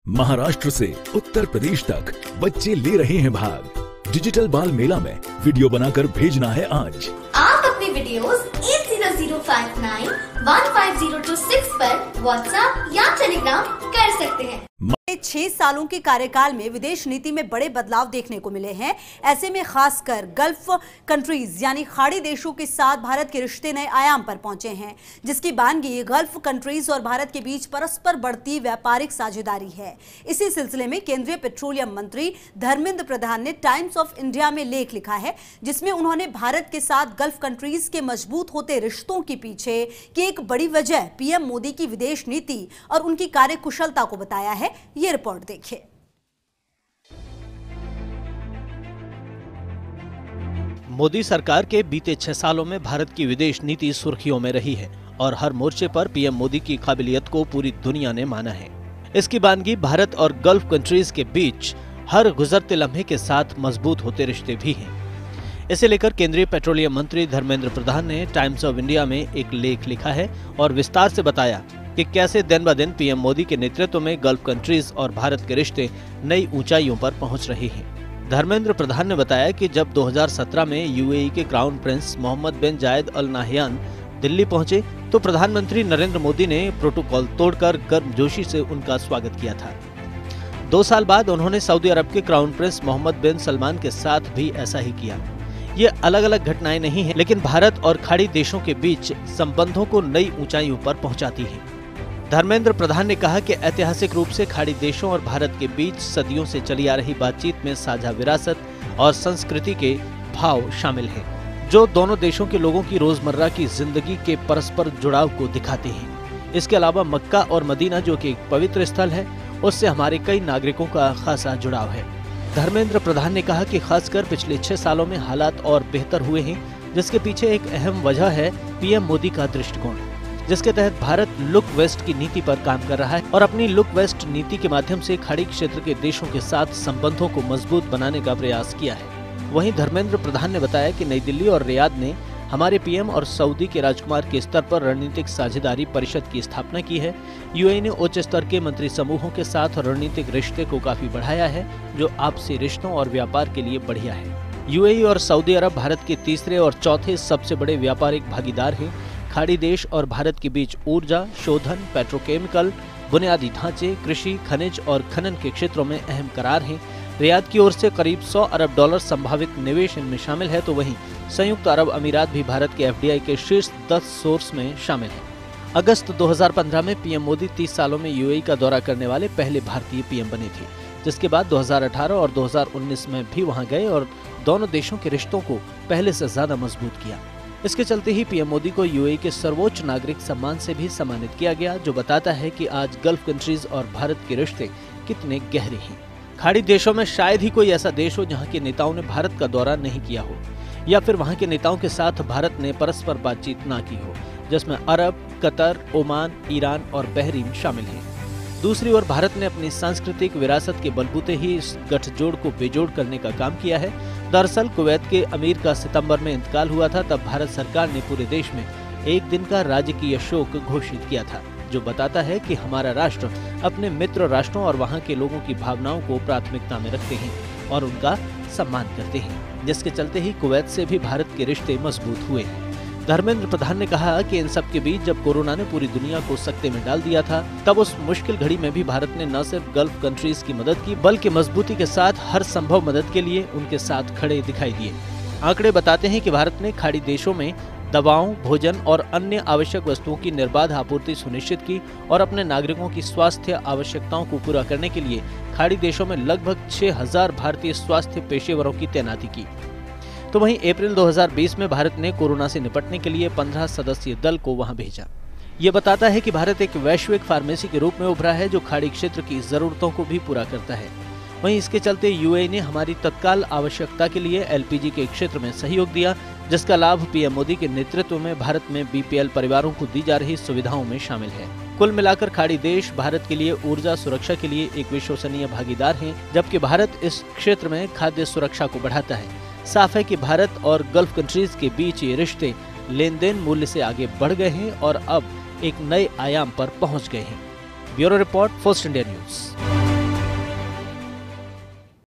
महाराष्ट्र से उत्तर प्रदेश तक बच्चे ले रहे हैं भाग। डिजिटल बाल मेला में वीडियो बनाकर भेजना है आज। आप अपने वीडियोस 8005915026 पर व्हाट्सएप या टेलीग्राम कर सकते हैं। 6 सालों के कार्यकाल में विदेश नीति में बड़े बदलाव देखने को मिले हैं। ऐसे में खासकर गल्फ कंट्रीज यानी खाड़ी देशों के साथ भारत के रिश्ते नए आयाम पर पहुंचे हैं, जिसकी बानगी गल्फ कंट्रीज और भारत के बीच परस्पर बढ़ती व्यापारिक साझेदारी है। इसी सिलसिले में केंद्रीय पेट्रोलियम मंत्री धर्मेंद्र प्रधान ने टाइम्स ऑफ इंडिया में लेख लिखा है, जिसमें उन्होंने भारत के साथ गल्फ कंट्रीज के मजबूत होते रिश्तों के पीछे की एक बड़ी वजह पीएम मोदी की विदेश नीति और उनकी कार्यकुशलता को बताया है। ये रिपोर्ट देखिए। मोदी सरकार के बीते 6 सालों में भारत की विदेश नीति सुर्खियों में रही है और हर मोर्चे पर पीएम मोदी की काबिलियत को पूरी दुनिया ने माना है। इसकी बानगी भारत और गल्फ कंट्रीज के बीच हर गुजरते लम्हे के साथ मजबूत होते रिश्ते भी हैं। इसे लेकर केंद्रीय पेट्रोलियम मंत्री धर्मेंद्र प्रधान ने टाइम्स ऑफ इंडिया में एक लेख लिखा है और विस्तार से बताया कि कैसे दिन ब दिन पीएम मोदी के नेतृत्व में गल्फ कंट्रीज और भारत के रिश्ते नई ऊंचाइयों पर पहुंच रहे हैं। धर्मेंद्र प्रधान ने बताया कि जब 2017 में यूएई के क्राउन प्रिंस मोहम्मद बिन जायद अल नाहयान दिल्ली पहुंचे तो प्रधानमंत्री नरेंद्र मोदी ने प्रोटोकॉल तोड़कर गर्मजोशी से उनका स्वागत किया था। 2 साल बाद उन्होंने सऊदी अरब के क्राउन प्रिंस मोहम्मद बिन सलमान के साथ भी ऐसा ही किया। ये अलग अलग घटनाएं नहीं हैं, लेकिन भारत और खाड़ी देशों के बीच संबंधों को नई ऊंचाइयों पर पहुंचाती हैं। धर्मेंद्र प्रधान ने कहा कि ऐतिहासिक रूप से खाड़ी देशों और भारत के बीच सदियों से चली आ रही बातचीत में साझा विरासत और संस्कृति के भाव शामिल हैं, जो दोनों देशों के लोगों की रोजमर्रा की जिंदगी के परस्पर जुड़ाव को दिखाते हैं। इसके अलावा मक्का और मदीना, जो कि एक पवित्र स्थल है, उससे हमारे कई नागरिकों का खासा जुड़ाव है। धर्मेंद्र प्रधान ने कहा कि खासकर पिछले 6 सालों में हालात और बेहतर हुए हैं, जिसके पीछे एक अहम वजह है पीएम मोदी का दृष्टिकोण, जिसके तहत भारत लुक वेस्ट की नीति पर काम कर रहा है और अपनी लुक वेस्ट नीति के माध्यम से खाड़ी क्षेत्र के देशों के साथ संबंधों को मजबूत बनाने का प्रयास किया है। वहीं धर्मेंद्र प्रधान ने बताया कि नई दिल्ली और रियाद ने हमारे पीएम और सऊदी के राजकुमार के स्तर पर रणनीतिक साझेदारी परिषद की स्थापना की है। यूएई ने उच्च स्तर के मंत्री समूहों के साथ रणनीतिक रिश्ते को काफी बढ़ाया है, जो आपसी रिश्तों और व्यापार के लिए बढ़िया है। यूएई और सऊदी अरब भारत के तीसरे और चौथे सबसे बड़े व्यापारिक भागीदार हैं। खाड़ी देश और भारत के बीच ऊर्जा, शोधन, पेट्रोकेमिकल, बुनियादी ढांचे, कृषि, खनिज और खनन के क्षेत्रों में अहम करार हैं। रियाद की ओर से करीब $100 अरब संभावित निवेश इनमें शामिल है, तो वहीं संयुक्त अरब अमीरात भी भारत के एफडीआई के शीर्ष 10 सोर्स में शामिल है। अगस्त 2015 में पीएम मोदी 30 सालों में यूएई का दौरा करने वाले पहले भारतीय पीएम बने थे, जिसके बाद 2018 और 2019 में भी वहां गए और दोनों देशों के रिश्तों को पहले से ज्यादा मजबूत किया। इसके चलते ही पीएम मोदी को यूएई के सर्वोच्च नागरिक सम्मान से भी सम्मानित किया गया, जो बताता है कि आज गल्फ कंट्रीज और भारत के रिश्ते कितने गहरे हैं। खाड़ी देशों में शायद ही कोई ऐसा देश हो जहां के नेताओं ने भारत का दौरा नहीं किया हो, या फिर वहां के नेताओं के साथ भारत ने परस्पर बातचीत ना की हो, जिसमें अरब, कतर, ओमान, ईरान और बहरीन शामिल हैं। दूसरी ओर भारत ने अपनी सांस्कृतिक विरासत के बलबूते ही इस गठजोड़ को बेजोड़ करने का काम किया है। दरअसल कुवैत के अमीर का सितंबर में इंतकाल हुआ था, तब भारत सरकार ने पूरे देश में एक दिन का राजकीय शोक घोषित किया था, जो बताता है कि हमारा राष्ट्र अपने मित्र राष्ट्रों और वहां के लोगों की भावनाओं को प्राथमिकता में रखते हैं और उनका सम्मान करते हैं, जिसके चलते ही कुवैत से भी भारत के रिश्ते मजबूत हुए हैं। धर्मेंद्र प्रधान ने कहा कि इन सब के बीच जब कोरोना ने पूरी दुनिया को सकते में डाल दिया था, तब उस मुश्किल घड़ी में भी भारत ने न सिर्फ गल्फ कंट्रीज की मदद की, बल्कि मजबूती के साथ हर संभव मदद के लिए उनके साथ खड़े दिखाई दिए। आंकड़े बताते हैं कि भारत ने खाड़ी देशों में दवाओं, भोजन और अन्य आवश्यक वस्तुओं की निर्बाध आपूर्ति सुनिश्चित की और अपने नागरिकों की स्वास्थ्य आवश्यकताओं को पूरा करने के लिए खाड़ी देशों में लगभग 6000 भारतीय स्वास्थ्य पेशेवरों की तैनाती की। तो वहीं अप्रैल 2020 में भारत ने कोरोना से निपटने के लिए 15 सदस्यीय दल को वहां भेजा। ये बताता है कि भारत एक वैश्विक फार्मेसी के रूप में उभरा है, जो खाड़ी क्षेत्र की जरूरतों को भी पूरा करता है। वहीं इसके चलते यूएई ने हमारी तत्काल आवश्यकता के लिए एलपीजी के क्षेत्र में सहयोग दिया, जिसका लाभ पीएम मोदी के नेतृत्व में भारत में बीपीएल परिवारों को दी जा रही सुविधाओं में शामिल है। कुल मिलाकर खाड़ी देश भारत के लिए ऊर्जा सुरक्षा के लिए एक विश्वसनीय भागीदार हैं, जबकि भारत इस क्षेत्र में खाद्य सुरक्षा को बढ़ाता है। साफ है कि भारत और गल्फ कंट्रीज के बीच ये रिश्ते लेन देन मूल्य से आगे बढ़ गए हैं और अब एक नए आयाम पर पहुंच गए हैं। Bureau report, first India news.